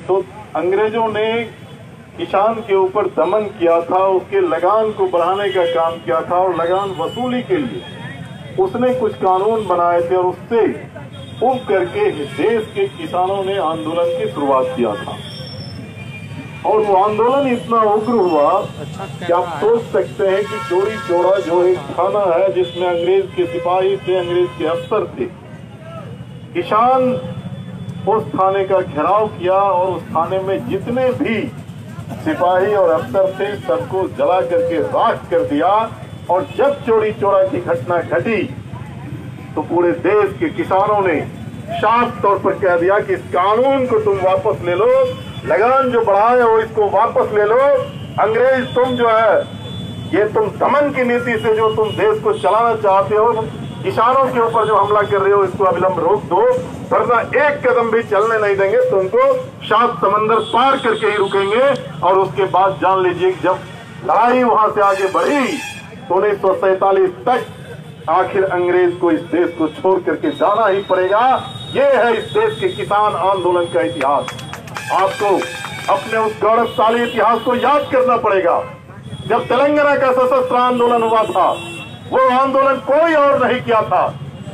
तो अंग्रेजों ने किसान के ऊपर दमन किया था, उसके लगान को बढ़ाने का काम किया था और लगान वसूली के लिए उसने कुछ कानून बनाए थे और उससे उब करके देश के किसानों ने आंदोलन की शुरुआत किया था। और वो आंदोलन इतना उग्र हुआ कि आप सोच सकते हैं कि चोरी चोरा जो एक थाना है जिसमें अंग्रेज के सिपाही थे, अंग्रेज के अफसर थे, किसान उस थाने का घेराव किया और उस थाने में जितने भी सिपाही और अफसर थे सबको जला करके राख कर दिया। और जब चोरी चोरा की घटना घटी तो पूरे देश के किसानों ने साफ तौर पर कह दिया कि इस कानून को तुम वापस ले लो, लगान जो बढ़ाए हो इसको वापस ले लो। अंग्रेज तुम जो है ये तुम दमन की नीति से जो तुम देश को चलाना चाहते हो, किसानों के ऊपर जो हमला कर रहे हो इसको अविलंब रोक दो, वरना एक कदम भी चलने नहीं देंगे, तुमको सात समंदर पार करके ही रुकेंगे। और उसके बाद जान लीजिए जब लड़ाई वहां से आगे बढ़ी तो 1947 तक आखिर अंग्रेज को इस देश को छोड़ करके जाना ही पड़ेगा। ये है इस देश के किसान आंदोलन का इतिहास। आपको अपने उस गौरवशाली इतिहास को याद करना पड़ेगा। जब तेलंगाना का सशस्त्र आंदोलन हुआ था, वो आंदोलन कोई और नहीं किया था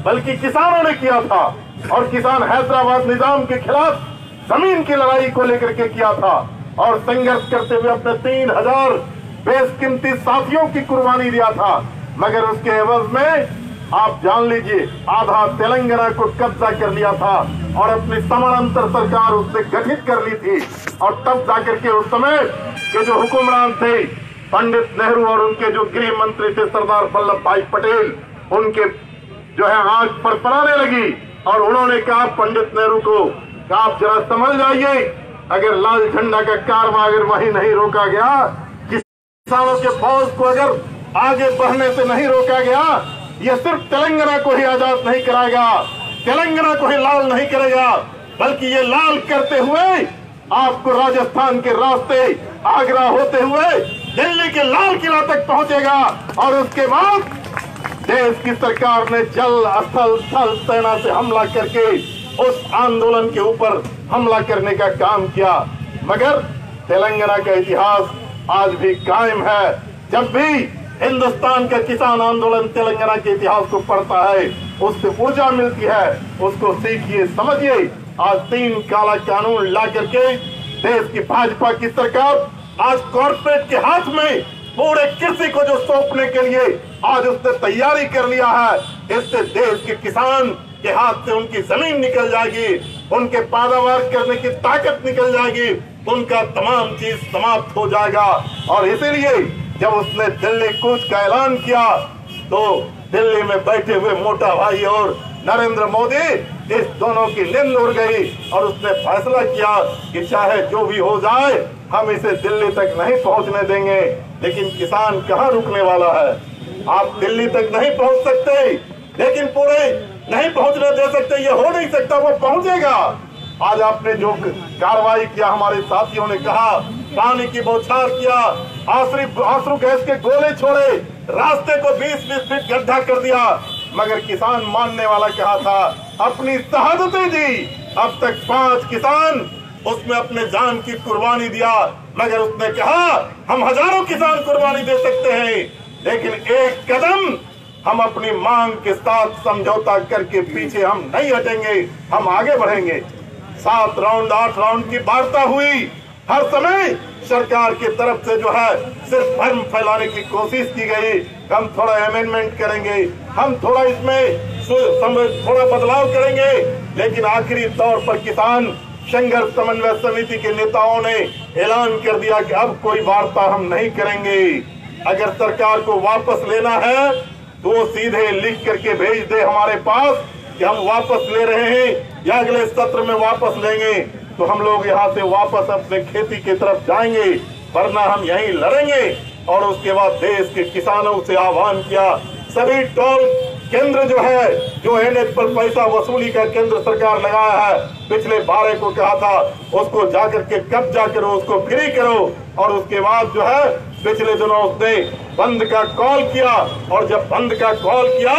बल्कि किसानों ने किया था। और किसान हैदराबाद निजाम के खिलाफ जमीन की लड़ाई को लेकर के किया था और संघर्ष करते हुए अपने 3000 बेशकीमती साथियों की कुर्बानी दिया था। मगर उसके एवज में आप जान लीजिए आधा तेलंगाना को कब्जा कर लिया था और अपनी समानांतर सरकार उससे गठित कर ली थी। और तब जाकर के उस समय के जो हुक्मरान थे पंडित नेहरू और उनके जो गृह मंत्री थे सरदार वल्लभ भाई पटेल, उनके जो है आंख पर पड़ाने लगी और उन्होंने कहा पंडित नेहरू को कि आप जरा समझ जाइए, अगर लाल झंडा का कारवां अगर वहीं नहीं रोका गया, किसानों के फौज को अगर आगे बढ़ने से नहीं रोका गया, ये सिर्फ तेलंगाना को ही आजाद नहीं कराएगा, तेलंगाना को ही लाल नहीं करेगा, बल्कि ये लाल करते हुए आपको राजस्थान के रास्ते आगरा होते हुए दिल्ली के लाल किला तक पहुंचेगा। और उसके बाद देश की सरकार ने जल स्थल थल सेना से हमला करके उस आंदोलन के ऊपर हमला करने का काम किया। मगर तेलंगाना का इतिहास आज भी कायम है। जब भी हिंदुस्तान का किसान आंदोलन तेलंगाना के इतिहास को पढ़ता है उससे ऊर्जा मिलती है, उसको सीखिए, समझिए। आज 3 काला कानून ला करके देश की भाजपा की सरकार आज कॉर्पोरेट के हाथ में पूरे कृषि को जो सौंपने के लिए आज उसने तैयारी कर लिया है, इससे देश के किसान के हाथ से उनकी जमीन निकल जाएगी, उनके पैदावार करने की ताकत निकल जाएगी, उनका तमाम चीज समाप्त हो जाएगा। और इसीलिए जब उसने दिल्ली कूच का ऐलान किया तो दिल्ली में बैठे हुए मोटा भाई और नरेंद्र मोदी इस दोनों की नींद उड़ गई और उसने फैसला किया कि चाहे जो भी हो जाए हम इसे दिल्ली तक नहीं पहुंचने देंगे। लेकिन किसान कहां रुकने वाला है? आप दिल्ली तक नहीं पहुंच सकते, लेकिन पूरे नहीं पहुंचने दे सकते, ये हो नहीं सकता, वो पहुंचेगा। आज आपने जो कार्रवाई किया, हमारे साथियों ने कहा, पानी की बौछार किया, आंसू गैस के गोले छोड़े, रास्ते को 20-20 फीट गड्ढा कर दिया, मगर किसान मानने वाला कहा था, अपनी शहादतें दी। अब तक 5 किसान उसमें अपने जान की कुर्बानी दिया, मगर उसने कहा हम हजारों किसान कुर्बानी दे सकते हैं, लेकिन एक कदम हम अपनी मांग के साथ समझौता करके पीछे हम नहीं हटेंगे, हम आगे बढ़ेंगे। 7 राउंड 8 राउंड की वार्ता हुई। हर समय सरकार की तरफ से जो है सिर्फ भ्रम फैलाने की कोशिश की गई, हम थोड़ा अमेंडमेंट करेंगे, हम थोड़ा इसमें थोड़ा बदलाव करेंगे। लेकिन आखिरी तौर पर किसान संघर्ष समन्वय समिति के नेताओं ने ऐलान कर दिया कि अब कोई वार्ता हम नहीं करेंगे। अगर सरकार को वापस लेना है तो वो सीधे लिख करके भेज दे हमारे पास कि हम वापस ले रहे हैं या अगले सत्र में वापस लेंगे, तो हम लोग यहाँ से वापस अपने खेती की तरफ जाएंगे, वरना हम यहीं लड़ेंगे। और उसके बाद देश के किसानों से आह्वान किया, सभी टोल केंद्र जो है, जो एनएच पर पैसा वसूली का केंद्र सरकार लगाया है, पिछले 12 को कहा था उसको जाकर के कब्जा करो, उसको फ्री करो। और उसके बाद जो है पिछले दिनों उसने बंद का कॉल किया, और जब बंद का कॉल किया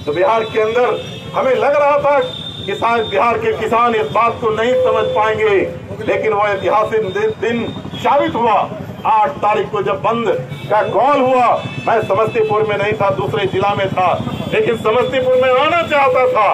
तो बिहार के अंदर हमें लग रहा था बिहार के किसान इस बात को नहीं समझ पाएंगे, लेकिन वो ऐतिहासिक दिन साबित हुआ। 8 तारीख को जब बंद का कॉल हुआ, मैं समस्तीपुर में नहीं था, दूसरे जिला में था, लेकिन समस्तीपुर में आना चाहता था।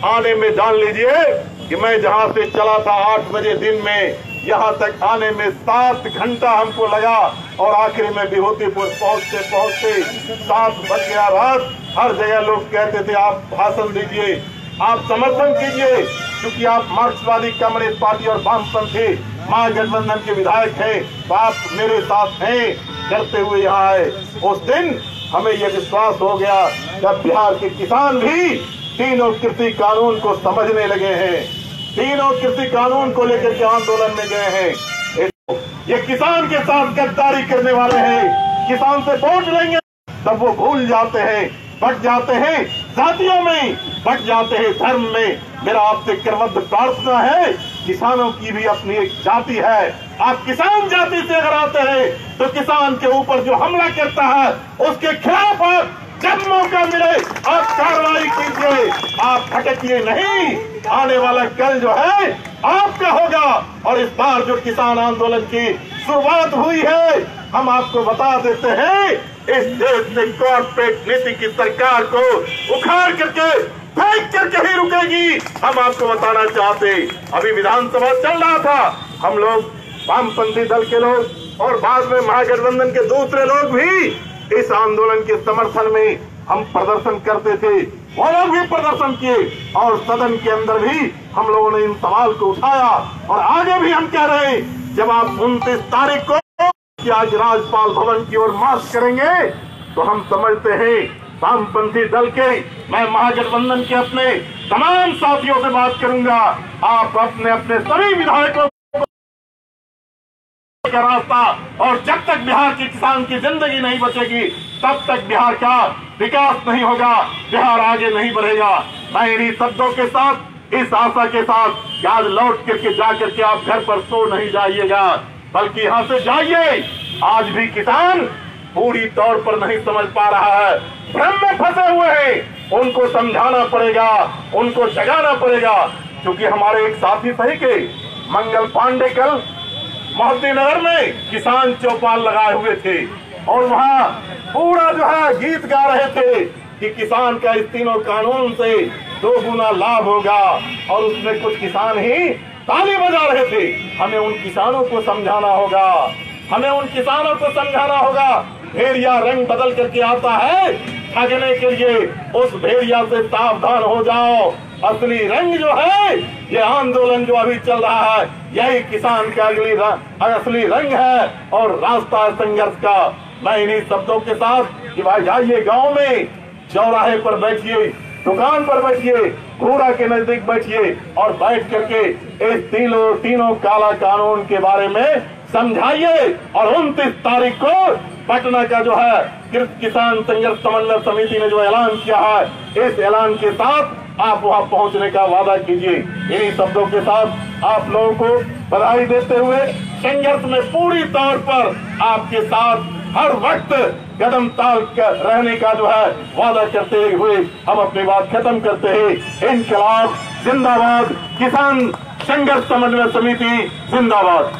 आने में जान लीजिए कि मैं जहां से चला था 8 बजे दिन में, यहाँ तक आने में 7 घंटा हमको लगा और आखिरी में विभूतिपुर पहुंचते पहुंचते 7 बज गया रात। हर जगह लोग कहते थे आप भाषण दीजिए, आप समर्थन कीजिए, क्योंकि आप मार्क्सवादी कम्युनिस्ट पार्टी और वामपंथी महागठबंधन के विधायक हैं, तो आप मेरे साथ हैं करते हुए यहाँ आए। उस दिन हमें यह विश्वास हो गया जब बिहार के किसान भी तीनों कृषि कानून को समझने लगे हैं, तीनों कृषि कानून को लेकर के आंदोलन में गए हैं। ये किसान के साथ गद्दारी करने वाले हैं, किसान से वोट लेंगे तब वो भूल जाते हैं, बट जाते हैं जातियों में, बट जाते हैं धर्म में। मेरा आपसे करबद्ध प्रार्थना है, किसानों की भी अपनी एक जाति है। आप किसान जाति से अगर आते हैं तो किसान के ऊपर जो हमला करता है उसके खिलाफ आप जब मौका मिले आप कार्रवाई कीजिए, आप भटकिए नहीं। आने वाला कल जो है आपका होगा। और इस बार जो किसान आंदोलन की शुरुआत हुई है, हम आपको बता देते हैं, इस देश में कॉर्पोरेट नीति की सरकार को उखाड़ करके फेंक करके ही रुकेगी। हम आपको बताना चाहते, अभी विधानसभा चल रहा था, हम लोग वामपंथी दल के लोग और बाद में महागठबंधन के दूसरे लोग भी इस आंदोलन के समर्थन में हम प्रदर्शन करते थे, वो लोग भी प्रदर्शन किए और सदन के अंदर भी हम लोगों ने इन सवाल को उठाया। और आगे भी हम कह रहे हैं, जब आप 29 तारीख को कि आज राज्यपाल भवन की ओर मार्च करेंगे तो हम समझते हैं वामपंथी दल के, मैं महागठबंधन के अपने तमाम साथियों से बात करूंगा, आप अपने अपने सभी विधायकों का रास्ता, और जब तक बिहार के किसान की जिंदगी नहीं बचेगी तब तक बिहार का विकास नहीं होगा, बिहार आगे नहीं बढ़ेगा। मैं इन्हीं शब्दों के साथ, इस आशा के साथ कि आज लौट करके जा करके आप घर पर सो नहीं जाइएगा, बल्कि यहाँ से जाइए। आज भी किसान पूरी तौर पर नहीं समझ पा रहा है, भ्रम में फंसे हुए हैं, उनको समझाना पड़ेगा, उनको जगाना पड़ेगा। क्योंकि हमारे एक साथी सही के मंगल पांडे कल मोहद्दीनगर में किसान चौपाल लगाए हुए थे और वहाँ पूरा जो है गीत गा रहे थे कि किसान का इस तीनों कानून से 2 गुना लाभ होगा, और उसमें कुछ किसान ही ताली बजा रहे थे। हमें उन किसानों को समझाना होगा, हमें उन किसानों को समझाना होगा। भेड़िया रंग बदल करके आता है ठगने के लिए, उस भेड़िया से सावधान हो जाओ। असली रंग जो है, ये आंदोलन जो अभी चल रहा है, यही किसान का असली रंग है और रास्ता है संघर्ष का। मैं इन्हीं शब्दों के साथ कि भाई जाइए गांव में, चौराहे पर बैठिए, दुकान पर बैठिए, घोड़ा के नजदीक बैठिए और बैठ करके इस तीनों काला कानून के बारे में समझाइए। और 29 तारीख को पटना का जो है किसान संघर्ष समन्वय समिति ने जो ऐलान किया है, इस ऐलान के साथ आप वहां पहुंचने का वादा कीजिए। इन्हीं शब्दों के साथ आप लोगों को बधाई देते हुए संघर्ष में पूरी तौर पर आपके साथ हर वक्त कदम ताल कर रहने का जो है वादा करते हुए हम अपनी बात खत्म करते हैं। इनकलाब जिंदाबाद, किसान संघर्ष समन्वय समिति जिंदाबाद।